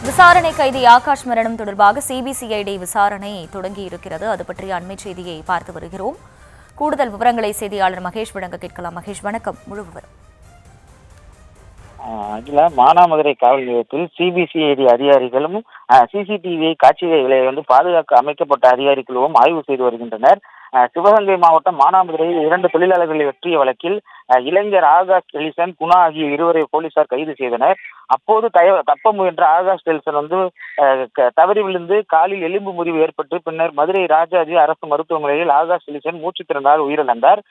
விசாரணை கைதி ஆகாஷ் மரணம் தொடர்பாக சிபிசிஐடி விசாரணை தொடங்கியிருக்கிறது. அது பற்றிய அண்மை செய்தியை பார்த்து வருகிறோம். கூடுதல் விவரங்களை செய்தியாளர் மகேஷ் வழங்க கேட்கலாம். மகேஷ், வணக்கம். முழு விவரம். மானாமதுரை காவல் நிலையத்தில் சிபிசிஐடி அதிகாரிகளும் சிசிடிவி காட்சிகளை பாதுகாக்க அமைக்கப்பட்ட அதிகாரிகளும் ஆய்வு செய்து வருகின்றனர். சிவகங்கை மாவட்டம் மானாமதுரையில் 2 தொழிலாளர்களை வெற்றிய வழக்கில் இளைஞர் ஆகாஷ் டெலிசன், குணா ஆகிய இருவரை போலீசார் கைது செய்தனர். அப்போது தப்ப முயன்ற ஆகாஷ் டெலிசன் தவறி விழுந்து காலில் எலும்பு முறிவு ஏற்பட்டு பின்னர் மதுரை ராஜாஜி அரசு மருத்துவமனையில் ஆகாஷ் டெலிசன் மூச்சு திறந்தால் உயிரிழந்தார்.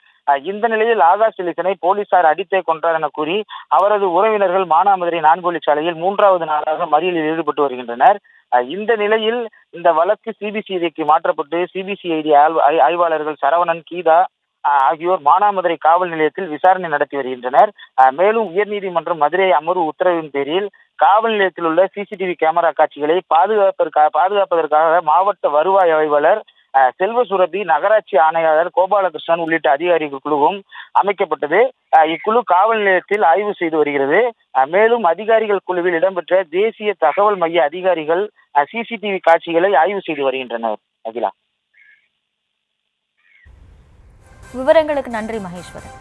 இந்த நிலையில் ஆகாஷ் டெலிசனை போலீசார் அடித்தே கொன்றார் என கூறி அவரது உறவினர்கள் மானாமதுரை 4 வழிச்சாலையில் 3வது நாளாக மறியலில் ஈடுபட்டு வருகின்றனர். இந்த நிலையில் இந்த வழக்கு சிபிசிஐடிக்கு மாற்றப்பட்டு சிபிசிஐடி ஆய்வாளர்கள் சரவணன், கீதா ஆகியோர் மானாமதுரை காவல் நிலையத்தில் விசாரணை நடத்தி வருகின்றனர். மேலும் உயர்நீதிமன்றம் மதுரை அமர்வு உத்தரவின் பேரில் காவல் நிலையத்தில் உள்ள சிசிடிவி கேமரா காட்சிகளை பாதுகாப்பதற்காக மாவட்ட வருவாய் ஆய்வாளர் செல்வசுரபி, நகராட்சி ஆணையாளர் கோபாலகிருஷ்ணன் உள்ளிட்ட அதிகாரிகள் குழுவும் அமைக்கப்பட்டது. இக்குழு காவல் நிலையத்தில் ஆய்வு செய்து வருகிறது. மேலும் அதிகாரிகள் குழுவில் இடம்பெற்ற தேசிய தகவல் மைய அதிகாரிகள் சிசிடிவி காட்சிகளை ஆய்வு செய்து வருகின்றனர். அகிலா, விவரங்களுக்கு நன்றி மகேஸ்வரன்.